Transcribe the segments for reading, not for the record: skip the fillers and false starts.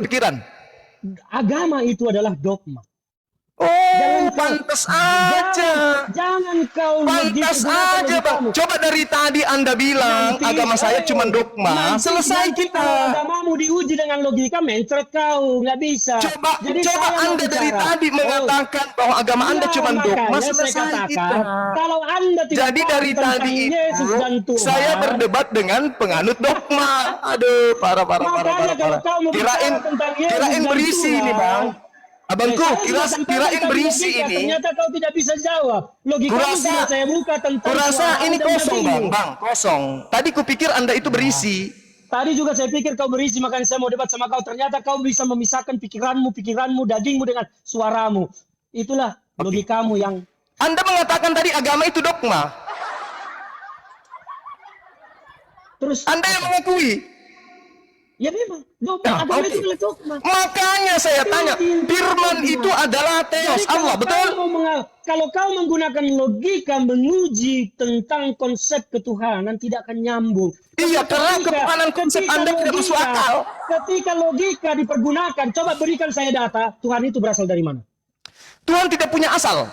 pikiran. Agama itu adalah dogma. Oh, pantas aja. Jangan kau Pantas aja, Bang. Coba dari tadi Anda bilang agama saya cuma dogma. Selesai Kalau kita. agamamu diuji dengan logika, mencret kau, nggak bisa. Coba Jadi saya mau Anda dari bicara. tadi mengatakan bahwa agama Anda cuma dogma. Makanya saya Selesai katakan, kita. kalau Anda tidak Jadi tahu dari tentang tadi Yesus itu dan Tuhan, saya berdebat dengan penganut dogma. Aduh, parah. makanya kalau kau mau bicara tentang Yesus Kirain dan berisi Tuhan, ini, Bang. Abangku, saya sudah sampaikan kirain tentang berisi logika, ini. ternyata kau tidak bisa jawab. Logika sudah saya buka tentang Kurasa Tuhan ini dan kosong, nabimu. Bang, kosong. Tadi kupikir Anda itu berisi. Tadi juga saya pikir kau berisi, makanya saya mau debat sama kau. Ternyata kau bisa memisahkan pikiranmu, dagingmu dengan suaramu. Itulah logikamu yang... Anda mengatakan tadi agama itu dogma. Terus, Anda yang mengakui. ya memang, agama itu adalah dogma. Makanya saya tanya, firman itu adalah teos Jadi Allah, betul? Kalau kau menggunakan logika menguji tentang konsep ketuhanan, tidak akan nyambung. Iya, karena ketuhanan konsep Anda tidak masuk akal. Ketika logika dipergunakan, coba berikan saya data, Tuhan itu berasal dari mana? Tuhan tidak punya asal.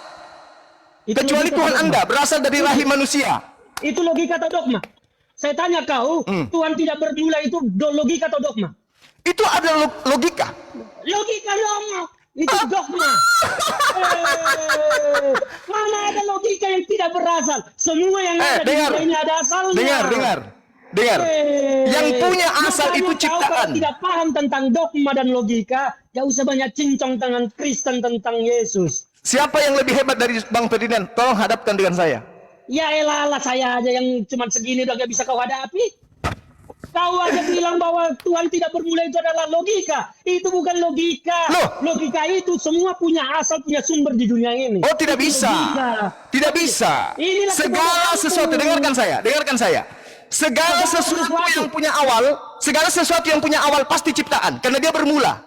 Itu Kecuali logika Tuhan atau dogma? Anda berasal dari rahim manusia. Itu logika atau dogma? Saya tanya kau, Tuhan tidak bermula itu logika atau dogma? Itu adalah logika. Logika dogma. Itu dogma. Mana ada logika yang tidak berasal? Semua yang ada di dunia ini ada asalnya. Dengar. Yang punya asal Makanya itu kau ciptaan. kalau tidak paham tentang dogma dan logika, gak usah banyak cincong dengan Kristen tentang Yesus. Siapa yang lebih hebat dari Bang Ferdinand? Tolong hadapkan dengan saya. Ya elah, saya aja yang cuma segini udah gak bisa kau hadapi. Kau aja bilang bahwa Tuhan tidak bermula itu adalah logika. Itu bukan logika. Loh. Logika itu semua punya asal, punya sumber di dunia ini. Oh, tidak Itu bisa. logika. Tidak bisa. Inilah Segala kebodohan sesuatu, itu. dengarkan saya. Segala sesuatu yang punya awal pasti ciptaan karena dia bermula.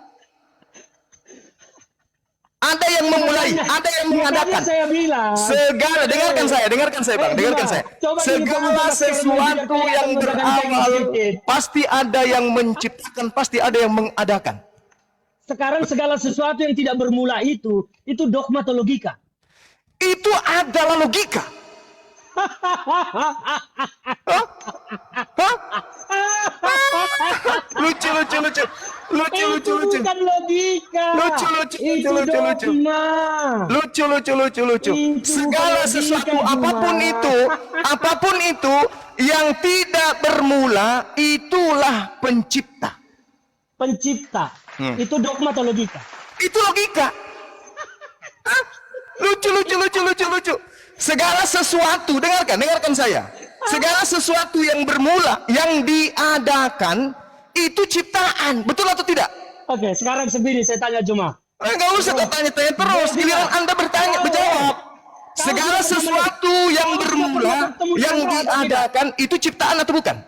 Ada yang memulai, ada yang mengadakan. Saya bilang. Segala, dengarkan saya, Bang, dengarkan saya. Segala sesuatu yang berawal pasti ada yang menciptakan, pasti ada yang mengadakan. Sekarang segala sesuatu yang tidak bermula itu dogma atau logika? Itu adalah logika. Lucu. Itu bukan logika. Itu dogma. Lucu. Segala sesuatu apapun itu yang tidak bermula itulah pencipta. Itu dogma atau logika? Itu logika. Lucu. Segala sesuatu, dengarkan saya. Segala sesuatu yang bermula, yang diadakan, itu ciptaan. Betul atau tidak? Oke, sekarang segini saya tanya cuma. Enggak usah tanya-tanya terus. Giliran Anda berjawab. Segala sesuatu yang bermula, yang diadakan, itu ciptaan atau bukan?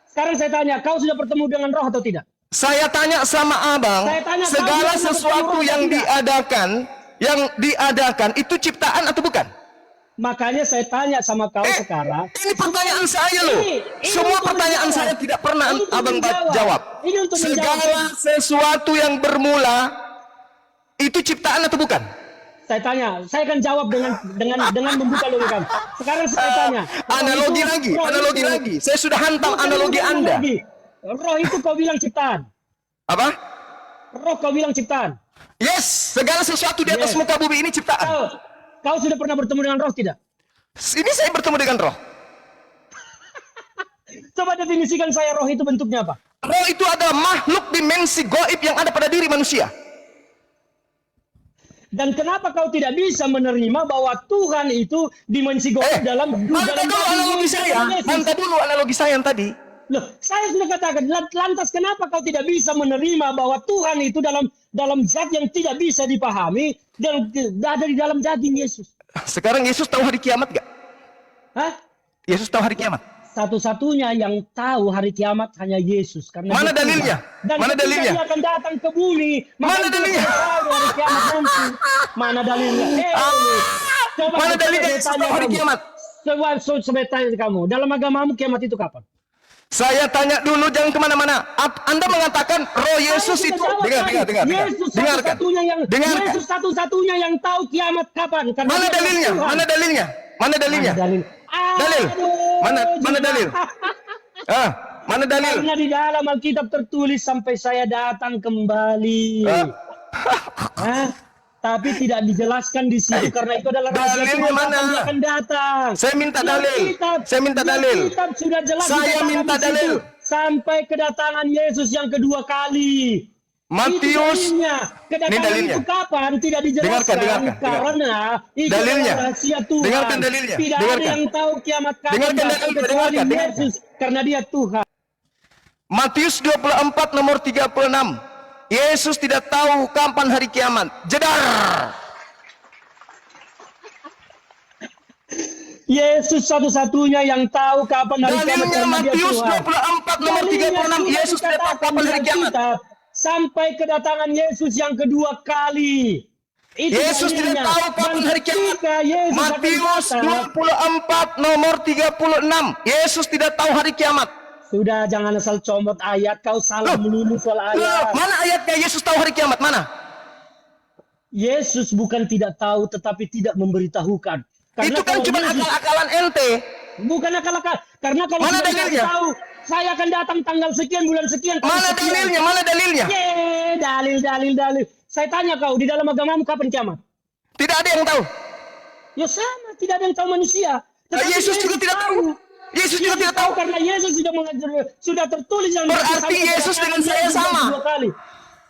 Sekarang saya tanya, kau sudah bertemu dengan roh atau tidak? Saya tanya sama abang, segala sesuatu yang diadakan, itu ciptaan atau bukan? Makanya saya tanya sama kau sekarang. Ini pertanyaan saya loh. Semua pertanyaan saya tidak pernah abang jawab. Segala sesuatu yang bermula itu ciptaan atau bukan? Saya tanya, saya akan jawab dengan membuka logika. Sekarang saya tanya. Analogi lagi. Saya sudah hantam analogi Anda. Roh itu kau bilang ciptaan. Apa? Roh kau bilang ciptaan. Yes, segala sesuatu di atas muka bumi ini ciptaan. Kau sudah pernah bertemu dengan roh tidak? Ini saya bertemu dengan roh. Coba definisikan saya roh itu bentuknya apa? Roh itu adalah makhluk dimensi gaib yang ada pada diri manusia. Dan kenapa kau tidak bisa menerima bahwa Tuhan itu dimensi gaib dalam Hanta dulu analogi saya yang tadi. Loh, saya sudah katakan, lantas kenapa kau tidak bisa menerima bahwa Tuhan itu dalam zat yang tidak bisa dipahami dan ada di dalam daging Yesus? Sekarang Yesus tahu hari kiamat gak? Hah? Yesus tahu hari kiamat? Satu-satunya yang tahu hari kiamat hanya Yesus. Karena mana dalilnya? Dan mana dalilnya? Dia akan datang ke bumi. Mana dalilnya? Hari kiamat nanti. Mana dalilnya? Mana dalilnya Yesus tahu hari kiamat? Coba tanya kamu, dalam agamamu kiamat itu kapan? Saya tanya dulu, jangan kemana-mana. Anda mengatakan roh Yesus Saya itu. sudah jawab Dengar. tadi. Yesus Dengarkan. satu-satunya yang Dengarkan. Yesus satu-satunya yang tahu kiamat kapan. Karena Mana dia dalilnya? Tuhan. Mana dalilnya? Mana dalilnya? Dalil. Dalil. Mana Juga. dalil? Ah, mana dalil? Karena di dalam Alkitab tertulis sampai saya datang kembali. Hah? Tapi tidak dijelaskan di situ karena itu adalah rahasia dalilnya Tuhan mana? kapan dia akan datang. Saya minta Di dalil. Alkitab, Saya minta di dalil. Alkitab sudah jelas Saya dikatakan minta di situ, dalil. sampai kedatangan Yesus yang kedua kali. Matius. Itu dalilnya. Kedatangan Ini dalilnya. itu kapan tidak dijelaskan Dengarkan. karena itu Dalilnya. adalah rahasia Tuhan. Dengarkan dalilnya. Tidak ada Dengarkan. yang tahu kiamat kapan Dengarkan datang dalilnya. kecuali Dengarkan. Yesus karena dia Tuhan. Matius 24 nomor 36. Yesus tidak tahu kapan hari kiamat. Jedar. Yesus satu-satunya yang tahu kapan hari kiamat Dalilnya karena dia Matius Tuhan. 24 nomor 36. Yesus tidak tahu kapan hari kiamat. Sampai kedatangan Yesus yang kedua kali. Itu Yesus tidak dalilnya. tahu kapan Dan hari kiamat. ketika Yesus akan Matius datang, 24 nomor 36. Yesus tidak tahu hari kiamat. sudah jangan asal comot ayat, kau salah melulu soal ayat. Mana ayatnya Yesus tahu hari kiamat? Mana? Yesus bukan tidak tahu tetapi tidak memberitahukan. Karena Itu kan kalau cuma Yesus- akal-akalan ente. Bukan akal-akal. Karena kalau Mana sudah dalilnya? tahu, saya akan datang tanggal sekian, bulan sekian. tahun Mana sekian. dalilnya? Mana dalilnya? Dalil. Saya tanya kau, di dalam agamamu kapan kiamat? Tidak ada yang tahu. Ya sama, tidak ada yang tahu manusia. Tetapi Yesus juga tidak tahu. Yesus juga tidak tahu. Karena Yesus sudah mengajar, sudah tertulis yang Berarti sampai Yesus kedatangan dengan saya Yesus sama. yang kedua kali.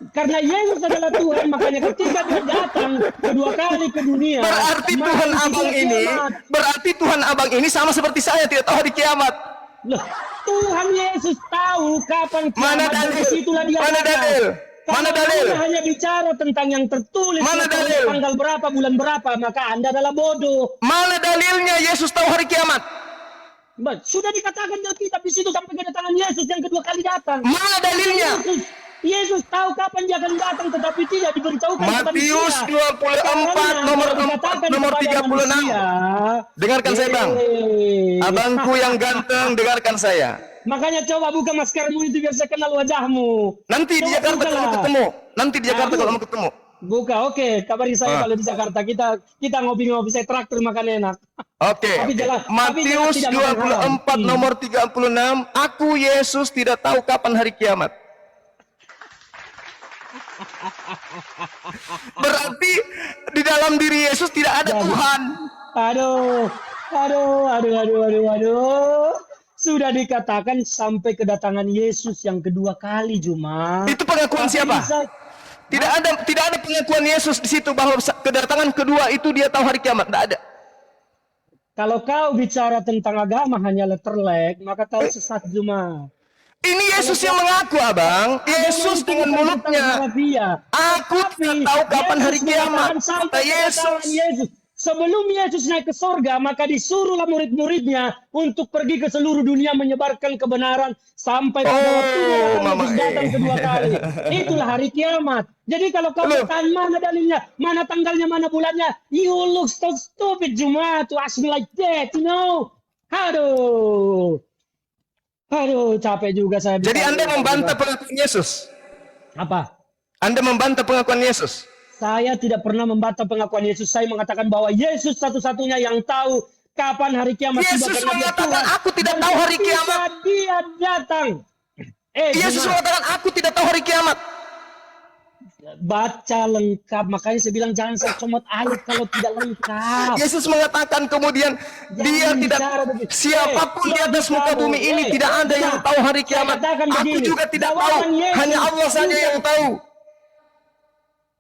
Karena Yesus adalah Tuhan, makanya ketika dia datang kedua kali ke dunia, Berarti maka Tuhan disitulah abang ini, kiamat. berarti Tuhan abang ini sama seperti saya tidak tahu hari kiamat. Loh, Tuhan Yesus tahu kapan kiamat. Mana dan dalil? disitulah dia Mana datang. dalil? Kalau Mana dalil? Anda hanya bicara tentang yang tertulis Mana tentang dalil? tanggal berapa, bulan berapa, maka Anda adalah bodoh. Mana dalilnya Yesus tahu hari kiamat? Sudah dikatakan di Alkitab di situ sampai kedatangan Yesus yang kedua kali datang. Mana dalilnya? Yesus tahu kapan dia akan datang tetapi tidak diberitahukan kepada Matius manusia. 24 Karena nomor kalau dikatakan 4 nomor kepada 36. manusia, Dengarkan saya, Bang. Abangku yang ganteng, dengarkan saya. Makanya coba buka maskermu itu biar saya kenal wajahmu. Nanti di Coba Jakarta bukalah. kalau mau ketemu. Nanti di Jakarta Aduh. kalau mau ketemu. Buka, oke. Kabari saya Ah. kalau di Jakarta kita ngopi-ngopi, saya traktir makan enak. Oke. Tapi jelas- tapi jelas Matius tidak makan 24 haram. nomor 36. Aku Yesus tidak tahu kapan hari kiamat. Berarti di dalam diri Yesus tidak ada Tuhan. Aduh. Sudah dikatakan sampai kedatangan Yesus yang kedua kali, Juma. Itu pengakuan Tapi siapa? Tidak ada pengakuan Yesus di situ bahwa kedatangan kedua itu dia tahu hari kiamat. Tidak ada. Kalau kau bicara tentang agama hanya letterlek, maka kau sesat, Juma. Ini Yesus yang mengaku, Abang. Yesus dengan mulutnya. Aku tidak tahu kapan hari kiamat. Kata Yesus. Sebelum Yesus naik ke sorga, maka disuruhlah murid-muridnya untuk pergi ke seluruh dunia menyebarkan kebenaran sampai pada waktunya Yesus datang kedua kali. Itulah hari kiamat. Jadi kalau kau bertanya mana dalilnya, mana tanggalnya, mana bulannya, you look so stupid, Juma, to ask me like that, you know. Aduh, capek juga saya. Jadi Anda membantah pengakuan Yesus? Apa? Anda membantah pengakuan Yesus? Saya tidak pernah membantah pengakuan Yesus. Saya mengatakan bahwa Yesus satu-satunya yang tahu kapan hari kiamat. Yesus mengatakan, aku tidak tahu hari kiamat. Dia datang. Yesus mengatakan, aku tidak tahu hari kiamat. Baca lengkap. Makanya saya bilang jangan saya comot ayat kalau tidak lengkap. Yesus mengatakan kemudian, dia tidak, siapapun di atas muka bumi ini tidak ada yang tahu hari kiamat. Aku juga tidak tahu. Hanya Allah saja yang tahu.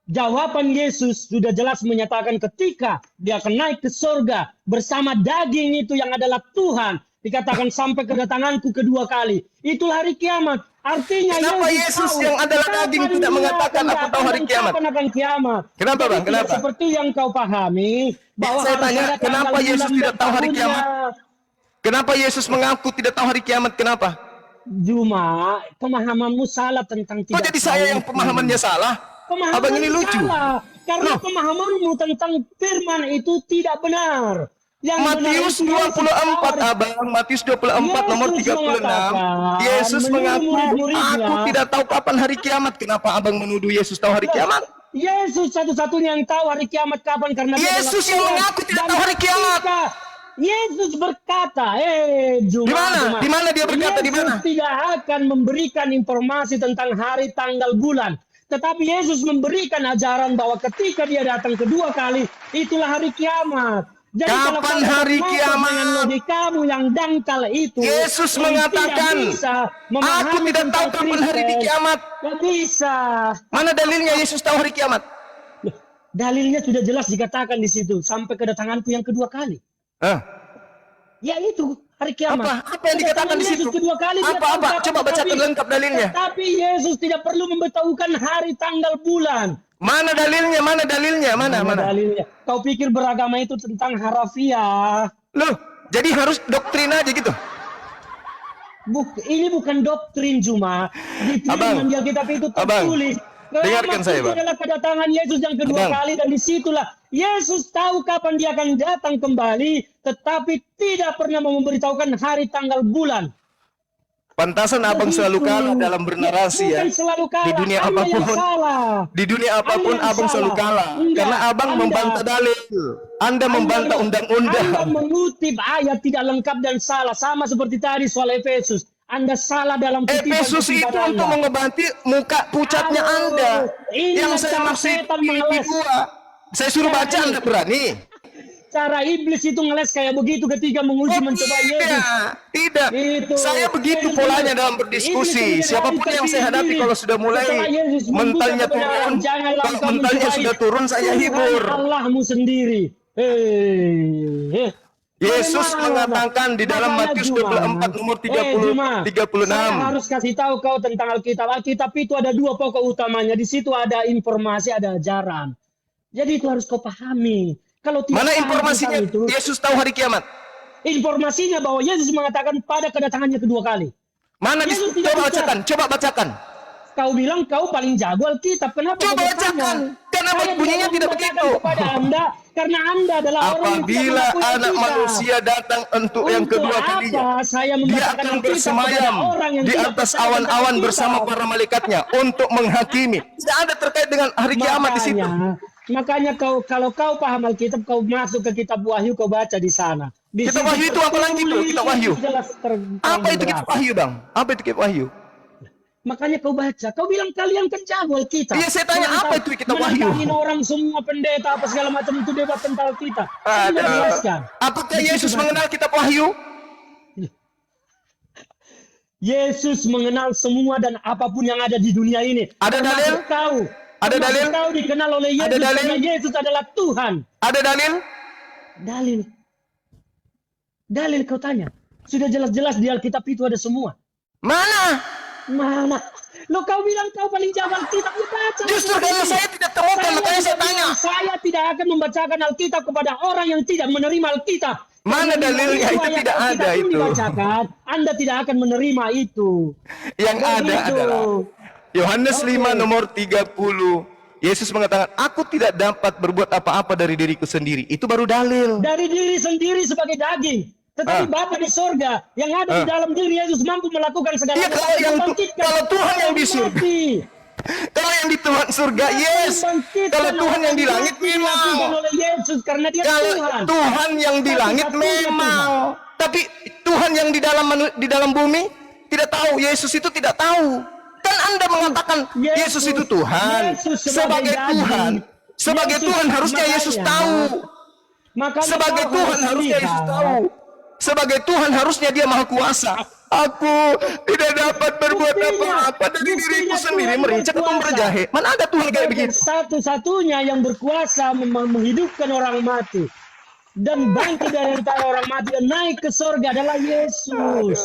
Jawaban Yesus sudah jelas menyatakan ketika dia akan naik ke surga bersama daging itu yang adalah Tuhan. Dikatakan sampai kedatanganku kedua kali. Itulah hari kiamat. Artinya kenapa Yesus tahu yang adalah daging tidak mengatakan aku tahu hari kiamat? Kapan akan kiamat? Kenapa, Bang? Kenapa? Seperti yang kau pahami bahwa Saya harus tanya, ada kenapa tanggal Yesus bulan tidak tahu hari tahunnya. kiamat? Kenapa Yesus mengaku tidak tahu hari kiamat? Kenapa? Juma, pemahamanmu salah tentang tidak Kok jadi saya yang pemahamannya salah? Pemahaman Abang ini lucu. salah. Karena pemahamanmu tentang firman itu tidak benar. Yang benar Matius itu Yesus 24 tahu. abang, Matius 24 nomor 36. Yesus mengaku, murid-muridnya, aku tidak tahu kapan hari kiamat. Kenapa abang menuduh Yesus tahu hari kiamat? Yesus satu-satunya yang tahu hari kiamat kapan karena dia Yesus adalah yang Tuhan. mengaku tidak Dan tahu hari kiamat. ketika Yesus berkata, Di mana? Di mana dia berkata? Di mana? Yesus tidak akan memberikan informasi tentang hari, tanggal, bulan. Tetapi Yesus memberikan ajaran bahwa ketika dia datang kedua kali, itulah hari kiamat. Jadi Kapan kalau hari kamu kiamat? dengan logikamu yang dangkal itu, Yesus yang mengatakan, tidak bisa memahami aku tidak tahu tentang kapan hari di Kristus, kiamat. nggak bisa. Mana dalilnya Yesus tahu hari kiamat? Loh, dalilnya sudah jelas dikatakan di situ sampai kedatanganku yang kedua kali. Hah? Ya itu hari kiamat. Apa yang dikatakan di situ? Yesus kedua kali dia Apa? tahu kapan, Coba bacakan lengkap dalilnya. Tapi Yesus tidak perlu memberitahukan hari, tanggal, bulan. Mana dalilnya? Mana dalilnya? Mana? Dalilnya? Kau pikir beragama itu tentang harafiah? Loh, jadi harus doktrin aja gitu. Ini bukan doktrin cuma di Abang, firman Alkitab itu Abang, tertulis. dengarkan saya, Itu Bang. adalah kedatangan Yesus yang kedua Abang. kali dan disitulah Yesus tahu kapan dia akan datang kembali, tetapi tidak pernah memberitahukan hari, tanggal, bulan. Pantasan abang selalu kalah dalam bernarasi ya. Bukan selalu kalah. Di dunia Anda yang apapun. salah. Di dunia apapun Anda yang abang selalu salah. kalah. Enggak, Karena abang Anda- membantah dalil. Anda membantah Anda undang-undang. mengutip ayat tidak lengkap dan salah. Sama seperti tadi soal Efesus. Anda salah dalam Efesus itu kutipan untuk Anda. mengobati muka pucatnya Aduh, Anda. ini Yang saya cara maksud setan Filipi mengeles. 2. Saya suruh baca Anda berani. Cara iblis itu ngeles kayak begitu ketika menguji mencoba Yesus. Tidak. Itu. Saya begitu polanya dalam berdiskusi. Iblis Siapapun menyerahkan yang saya hadapi diri. kalau sudah mulai Setelah Yesus membuka mentalnya kebenaran, turun, janganlah kalau engkau mentalnya mencobai sudah turun saya Tuhan hibur. Allahmu sendiri. Yesus Bagaimana? mengatakan di dalam Makanya Matius Juma. 24 nomor 30 Juma, 36. Saya harus kasih tahu kau tentang Alkitab. Alkitab itu ada dua pokok utamanya. Di situ ada informasi, ada ajaran. Jadi itu harus kau pahami. Kalau tidak Mana paham informasinya tentang itu, Yesus tahu hari kiamat? informasinya bahwa Yesus mengatakan pada kedatangannya kedua kali. Mana Yesus tidak coba bicara. bacakan, coba bacakan. Kau bilang kau paling jago Alkitab. Kenapa kau Coba bertanya? bacakan. Kenapa Saya bunyinya tidak membacakan begitu? kepada Anda karena Anda adalah orang yang tidak Apabila mengakui anak Alkitab. manusia datang untuk yang kedua Untuk kalinya, apa saya dia membacakan akan Alkitab bersemayam kepada orang yang di tidak atas percaya tentang awan-awan Alkitab? bersama para malaikatnya untuk menghakimi. Tidak ada terkait dengan hari kiamat di situ. Makanya kalau kau paham Alkitab, kau masuk ke kitab Wahyu, kau baca di sana. Di Kitab situ Wahyu itu apa lagi itu? tertulis Kitab Wahyu. jelas Apa itu kitab Wahyu, Bang? Apa itu kitab Wahyu? Makanya kau baca. Kau bilang kalian kan jago Alkitab. Iya, saya tanya, apa itu kitab Wahyu? Menentangin orang semua pendeta apa segala macam itu debat tentang Alkitab. Saya Aduh. jelaskan. Apakah Di situ Yesus baca. mengenal kitab Wahyu? Yesus mengenal semua dan apapun yang ada di dunia ini. Ada Termasuk dalil? Kau. Ada Termasuk dalil? Kau dikenal oleh Yesus Ada dalil? karena Yesus adalah Tuhan. Ada dalil? Dalil. Dalil kau tanya. Sudah jelas-jelas di Alkitab itu ada semua. Mana? Mana? Lo kau bilang kau paling jago Alkitab, ya baca. Justru karena saya tidak temukan, makanya saya tanya. Saya tidak akan membacakan Alkitab kepada orang yang tidak menerima Alkitab. Mana Karena dalilnya? begitu Itu ayat tidak Alkitab ada itu. dibacakan, Anda tidak akan menerima itu. Yang ada Begitu. adalah Yohanes Oke. 5 nomor 30. Yesus mengatakan, aku tidak dapat berbuat apa-apa dari diriku sendiri. Itu baru dalil. Dari diri sendiri sebagai daging. Tetapi Bapa di sorga yang ada di dalam diri Yesus mampu melakukan segala Iya, kalau yang membangkitkan kalau Tuhan yang di orang surga. mati. Kalau yang di Tuhan surga, yes. Membangkitkan Kalau Tuhan yang di orang langit, mati dilakukan memang. oleh Yesus karena dia Kalau Tuhan. Tuhan yang di langit Satu-satunya memang. Tapi Tuhan yang di dalam bumi tidak tahu. Yesus itu tidak tahu. Kan Anda mengatakan Yesus itu Tuhan. Yesus Sebagai daging. Tuhan. Sebagai Yesus, Tuhan harusnya Yesus makanya- tahu. Makanya Sebagai kau Tuhan harus harusnya lihat. Yesus tahu. Sebagai Tuhan harusnya dia maha kuasa. Aku tidak dapat berbuat Buktinya- apa-apa dari buktinya diriku sendiri. Tuhan Merincak atau berkuasa. berjahe. Mana ada Tuhan kayak begitu? Satu-satunya yang berkuasa menghidupkan orang mati dan bangkit dari antara orang mati dan naik ke surga adalah Yesus.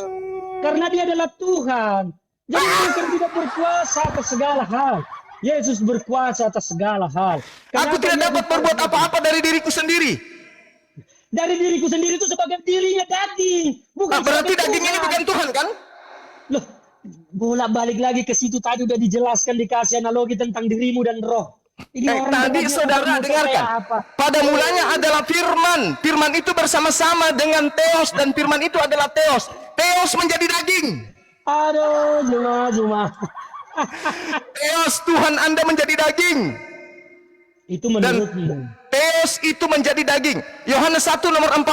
Karena dia adalah Tuhan. Jadi bukan tidak berkuasa atas segala hal. Yesus berkuasa atas segala hal. Aku Kenapa tidak Yesus dapat berbuat apa-apa dari diriku sendiri. Dari diriku sendiri itu sebagai dirinya daging. Bukan Nah, berarti sebagai daging ini Tuhan. bukan Tuhan kan? Loh, bolak balik lagi ke situ tadi udah dijelaskan, dikasih analogi tentang dirimu dan roh. Ini orang Tadi berani saudara ngomong dengarkan. kayak apa? Pada mulanya adalah firman. Firman itu bersama-sama dengan Theos. Dan firman itu adalah Theos. Theos menjadi daging. Aduh, Juma. Theos Tuhan Anda menjadi daging. Itu menurutmu. Theos itu menjadi daging. Yohanes 1 nomor 14.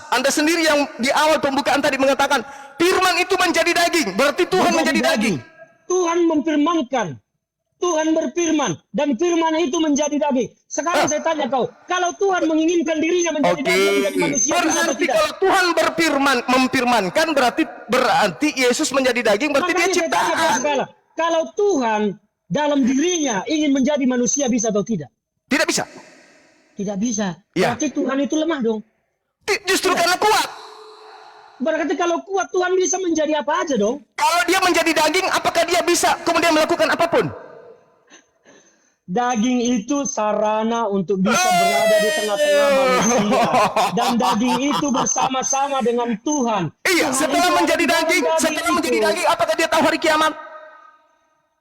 Anda sendiri yang di awal pembukaan tadi mengatakan firman itu menjadi daging. Berarti Tuhan menjadi daging. Tuhan memfirmankan. Tuhan berfirman dan firman itu menjadi daging. Sekarang saya tanya kau, kalau Tuhan menginginkan dirinya menjadi daging, menjadi manusia, bisa atau Berarti tidak? kalau Tuhan memfirmankan berarti Yesus menjadi daging, berarti dia Makanya saya tanya kau ciptaan. sekarang, kalau Tuhan dalam dirinya ingin menjadi manusia, bisa atau tidak? Tidak bisa. Tidak bisa. Ya. Berarti Tuhan itu lemah dong. Justru karena kuat. Berarti kalau kuat Tuhan bisa menjadi apa aja dong. Kalau dia menjadi daging, apakah dia bisa kemudian melakukan apapun? Daging itu sarana untuk bisa berada di tengah-tengah manusia. Dan daging itu bersama-sama dengan Tuhan. Iya, Tuhan setelah itu menjadi ada di daging, dalam setelah menjadi itu. daging, apakah dia tahu hari kiamat?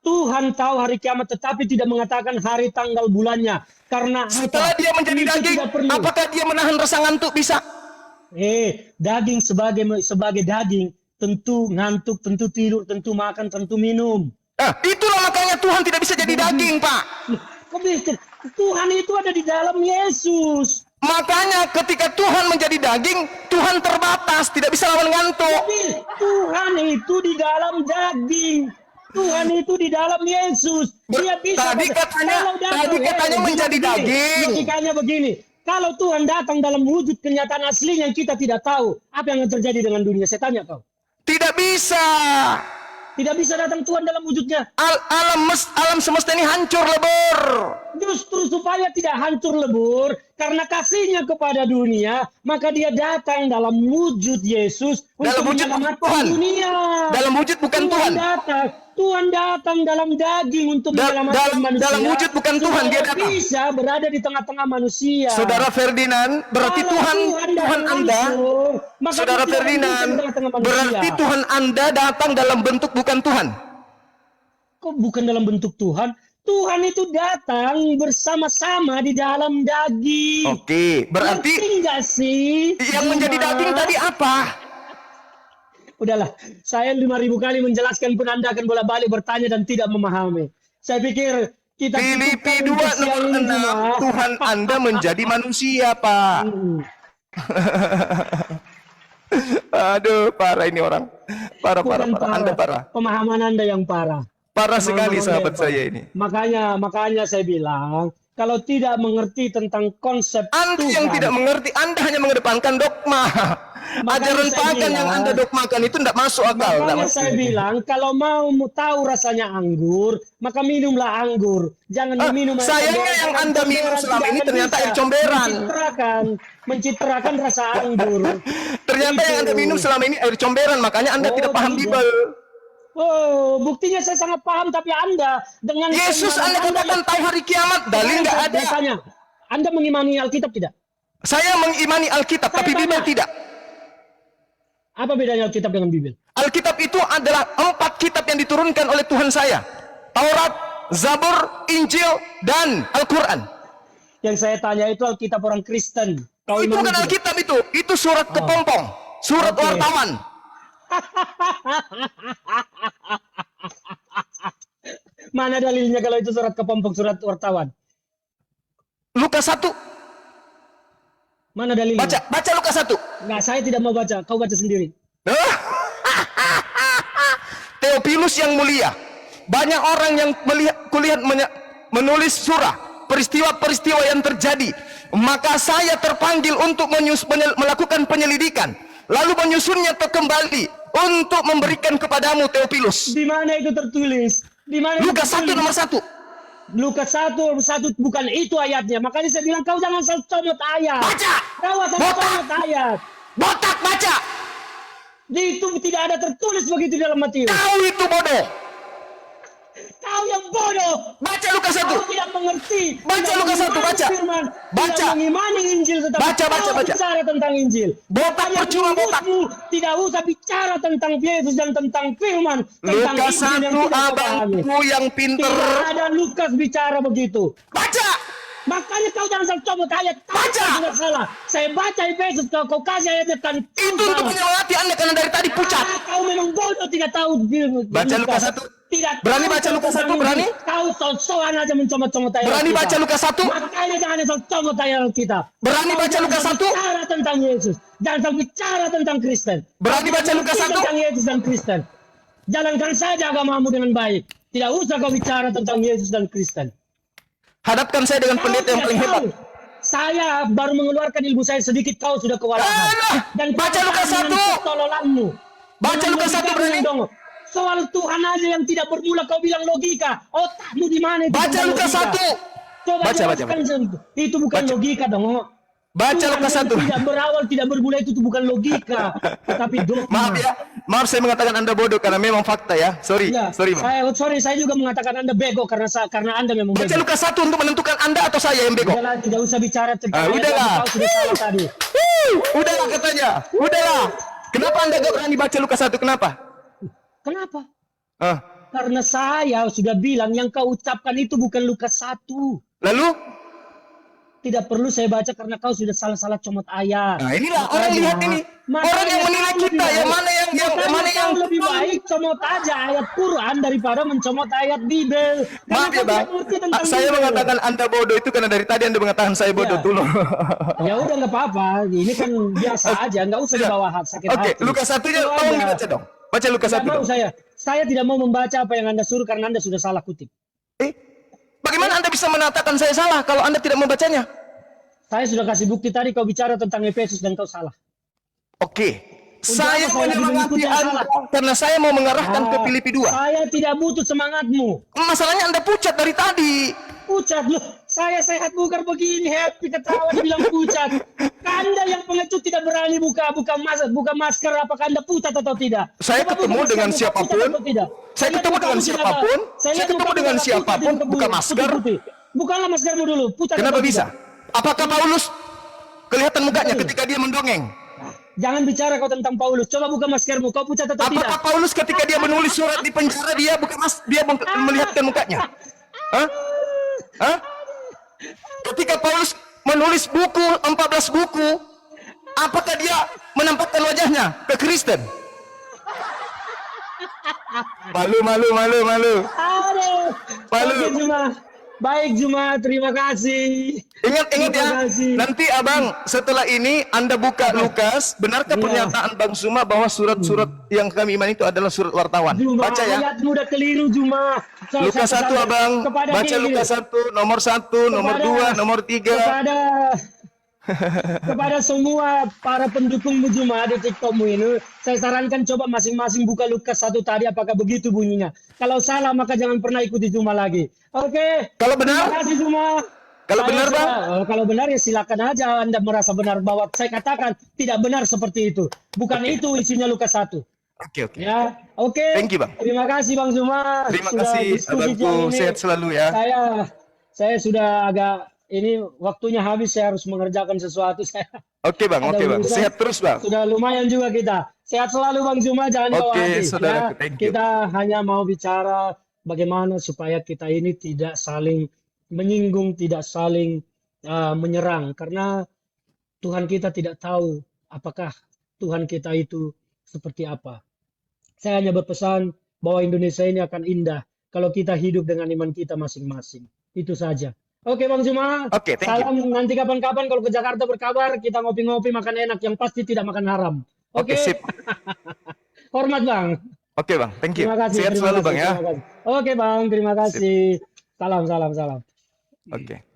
Tuhan tahu hari kiamat tetapi tidak mengatakan hari tanggal bulannya. Karena Setelah apa? dia menjadi Itu daging, tidak perlu. apakah dia menahan rasa ngantuk? Bisa. Daging sebagai daging tentu ngantuk, tentu tidur, tentu makan, tentu minum. Itulah makanya Tuhan tidak bisa jadi daging, Pak. Kok bisa? Tuhan itu ada di dalam Yesus. Makanya ketika Tuhan menjadi daging, Tuhan terbatas, tidak bisa lawan ngantuk. Tapi Tuhan itu di dalam daging. Tuhan itu di dalam Yesus. Dia bisa. Tadi katanya menjadi daging. Logikanya begini. Kalau Tuhan datang dalam wujud kenyataan aslinya yang kita tidak tahu, apa yang akan terjadi dengan dunia? Saya tanya kau. Tidak bisa. Tidak bisa datang Tuhan dalam wujudnya. Alam semesta ini hancur lebur. Justru supaya tidak hancur lebur, karena kasihnya kepada dunia, maka dia datang dalam wujud Yesus Dalam untuk wujud menyelamatkan Tuhan. dunia. Dalam wujud bukan Tuhan. Tuhan datang dalam daging untuk menyelamatkan manusia. Dalam wujud bukan Tuhan, dia supaya datang. bisa berada di tengah-tengah manusia. Saudara Ferdinand, berarti Kalau Tuhan datang Anda, langsung, maka Saudara dia tidak mungkin Ferdinand, di tengah-tengah manusia. berarti Tuhan Anda datang dalam bentuk bukan Tuhan. Kok bukan dalam bentuk Tuhan? Tuhan itu datang bersama-sama di dalam daging. Oke, berarti Ngerti nggak sih? yang menjadi daging tadi apa? Udahlah, saya 5.000 kali menjelaskan pun Anda akan bolak-balik bertanya dan tidak memahami. Saya pikir kita Filipi 2 cukupkan untuk siang nomor ini 6, cuma. Tuhan Anda menjadi manusia, Pak. Aduh, parah ini orang. Parah. Bukan Anda parah. Pemahaman Anda yang parah. Parah sekali Pemahaman Anda sahabat yang parah. saya ini. Makanya saya bilang, kalau tidak mengerti tentang konsep Anda Tuhan, yang tidak mengerti, Anda hanya mengedepankan dogma. Ajaran saya pagan yang bilang- Anda dogmakan itu tidak masuk akal. Tidak makanya masuk. saya bilang, kalau mau tahu rasanya anggur, maka minumlah anggur. Jangan diminum air sayangnya comberan. yang Air Anda minum comberan selama tidak ini akan ternyata bisa air comberan. mencitrakan rasa anggur. Ternyata yang Anda minum selama ini air comberan, makanya Anda Oh, tidak paham tidak. Bible. Oh, buktinya saya sangat paham, tapi Anda dengan Yesus Anda katakan tahu hari kiamat, dalil nggak ada. Saya tanya, Anda mengimani Alkitab tidak? Saya mengimani Alkitab, Saya tapi tanya. Bible tidak. Apa bedanya Alkitab dengan Bible? Alkitab itu adalah 4 kitab yang diturunkan oleh Tuhan saya. Taurat, Zabur, Injil, dan Al-Quran. Yang saya tanya itu Alkitab orang Kristen. Kau Itu imani bukan tidak? Alkitab itu surat kepompong, surat Oke. wartawan. Mana dalilnya kalau itu surat kepompong, surat wartawan? Lukas 1, Mana dalilnya? baca Lukas 1. Nggak, saya tidak mau baca. Kau baca sendiri. Theophilus yang mulia, banyak orang yang kulihat menulis surah peristiwa-peristiwa yang terjadi, maka saya terpanggil untuk melakukan penyelidikan, lalu menyusunnya kembali untuk memberikan kepadamu Theophilus. Di mana itu tertulis? Di mana? itu Lukas 1 tertulis? nomor 1. Lukas 1 bukan itu ayatnya. Makanya saya bilang kau jangan asal comot ayat. Baca. Kau asal Botak. comot ayat. Botak, baca. Itu tidak ada tertulis begitu dalam Matius. Kau itu bodoh. Kau yang bodoh. Baca Lukas 1. Kau tidak mengerti. Baca Tidak Lukas 1, mengimani baca. firman, Baca. Tidak mengimani Injil tetapi Baca, baca, kau baca. bicara tentang Injil. Botak Makanya percuma, botak. mulutmu tidak usah bicara tentang Yesus dan tentang firman. Tentang Lukas Injil yang 1 tidak kau pahami. abangku yang pinter. Tidak ada Lukas bicara begitu. Baca. Makanya kau jangan salah comot ayat. Kau Baca. tidak salah. Saya baca Efesus kau kasih ayatnya kan. Itu untuk menyemangati Anda karena dari tadi pucat. Kau memang bodoh tidak tahu. Baca Lukas 1. Tidak Berani tahu baca Lukas 1, tentang berani? Injil. Kau sok-sokan aja mencomot-comot ayat. Berani kita. baca Lukas 1? Makanya jangan comot ayat kita. Berani Kau baca jangan Lukas 1? bicara tentang Yesus. Jangan bicara tentang Kristen. Berani baca Lukas 1? Tentang Yesus dan Kristen. Jalankan saja agamamu dengan baik. Tidak usah kau bicara tentang Yesus dan Kristen. Hadapkan saya dengan pendeta yang paling hebat. Saya baru mengeluarkan ilmu saya sedikit, kau sudah kewalahan. Alah, baca Lukas 1. Tololanmu. Baca Lukas 1 berani. Soal Tuhan aja yang tidak bermula kau bilang logika. Otakmu di mana itu? Baca tentang Lukas logika? 1. Coba Baca, baca, jelaskan, itu bukan Baca. logika dong. Baca Tuhan Lukas yang 1. tidak berawal, tidak bermula itu bukan logika, tetapi dogma. Maaf ya. Maaf saya mengatakan Anda bodoh karena memang fakta ya. Sorry. Ya, Sorry, Bang. saya juga mengatakan Anda bego karena Anda memang Baca bego. Lukas 1 untuk menentukan Anda atau saya yang bego. Udahlah, tidak usah bicara tentang ayat udahlah. yang kau sudah salah tadi. Udahlah katanya. Udahlah. Kenapa Anda gak berani baca Lukas 1? Kenapa? Kenapa? Ah. Karena saya sudah bilang yang kau ucapkan itu bukan Lukas 1. Lalu? Tidak perlu saya baca karena kau sudah salah-salah comot ayat. Nah, inilah orang lihat ini. Orang yang menilai kita yang mana yang mana yang kau lebih baik comot aja ayat Quran daripada mencomot ayat Bible. Maaf ya, Bang. Saya mengatakan Anda bodoh itu karena dari tadi Anda mengatakan saya bodoh Ya. dulu. Ya udah nggak apa-apa. Ini kan biasa aja, nggak usah dibawa sakit Oke, hati. Lukas 1-nya Kalau tolong Anda- dibaca dong. Baca Lukas 1 Tidak mau dong. saya tidak mau membaca apa yang Anda suruh karena Anda sudah salah kutip. Bagaimana Anda bisa mengatakan saya salah kalau Anda tidak membacanya? Saya sudah kasih bukti tadi kau bicara tentang Efesus dan kau salah. Oke. Untuk Saya apa saya lagi menyemangati mengikuti yang Anda salah? karena saya mau mengarahkan ke Ah, Filipi 2. Saya tidak butuh semangatmu. Masalahnya Anda pucat dari tadi. Pucat loh. Saya sehat bukan begini, happy ketawa dibilang pucat. Anda yang pengecut tidak berani buka masker, apakah Anda pucat atau tidak? Saya Coba ketemu buka masker, dengan buka siapapun. pucat atau tidak? Saya lihat ketemu dengan mukamu tidak siapapun. ada. Saya lihat ketemu mukamu dengan tidak ada siapapun, putih, buka masker. putih. Bukalah maskermu dulu. Pucat Kenapa atau bisa? tidak? Apakah Paulus kelihatan mukanya ketika dia mendongeng? Jangan bicara kau tentang Paulus. Coba buka maskermu. Kau pucat atau tidak? Apakah Paulus ketika dia menulis surat di penjara dia melihatkan mukanya? Hah? Hah? Ketika Paulus menulis buku 14 buku, apakah dia menampakkan wajahnya ke Kristen? Malu. Aduh. Malu. Oke, Juma. Baik Juma, terima kasih. Ingat ya, Terima kasih. nanti Abang setelah ini Anda buka Lukas, benarkah Iya. pernyataan Bang Suma bahwa surat-surat yang kami iman itu adalah surat wartawan? Juma, Baca ya. ayatmu udah keliru Juma. Lukas 1 Abang, Kepada baca gini, Lukas 1, nomor 1, nomor 2, nomor 3. Kepada semua para pendukungmu Juma di TikTokmu ini, saya sarankan coba masing-masing buka Lukas 1 tadi, apakah begitu bunyinya. Kalau salah maka jangan pernah ikuti Juma lagi. Oke. Kalau benar? Terima kasih Juma. Kalau benar, Bang? Kalau benar ya silakan aja Anda merasa benar bahwa saya katakan tidak benar seperti itu. Bukan itu isinya Lukas 1. Oke. Ya, oke. Thank you, Bang. Terima kasih Bang Zuma. Terima Sudah kasih, diskusi Abangku. siang ini. Sehat selalu ya. Saya sudah agak ini waktunya habis, saya harus mengerjakan sesuatu. Saya Oke, Bang. ada Oke, Bang. urusan. Sehat terus, Bang. Sudah lumayan juga kita. Sehat selalu Bang Zuma, jangan bawa Oke, hati. saudaraku, thank you. Kita hanya mau bicara bagaimana supaya kita ini tidak saling menyinggung, tidak saling menyerang, karena Tuhan kita tidak tahu apakah Tuhan kita itu seperti apa. Saya hanya berpesan bahwa Indonesia ini akan indah kalau kita hidup dengan iman kita masing-masing. Itu saja. Oke Bang Zuma. Oke, thank you. Salam, nanti kapan-kapan kalau ke Jakarta berkabar, kita ngopi-ngopi makan enak, yang pasti tidak makan haram. Oke, sip. Hormat Bang. Oke, Bang. Thank you. Terima kasih. Sehat terima selalu, kasih, Bang ya. terima kasih. Oke Bang, terima kasih. Salam. Oke.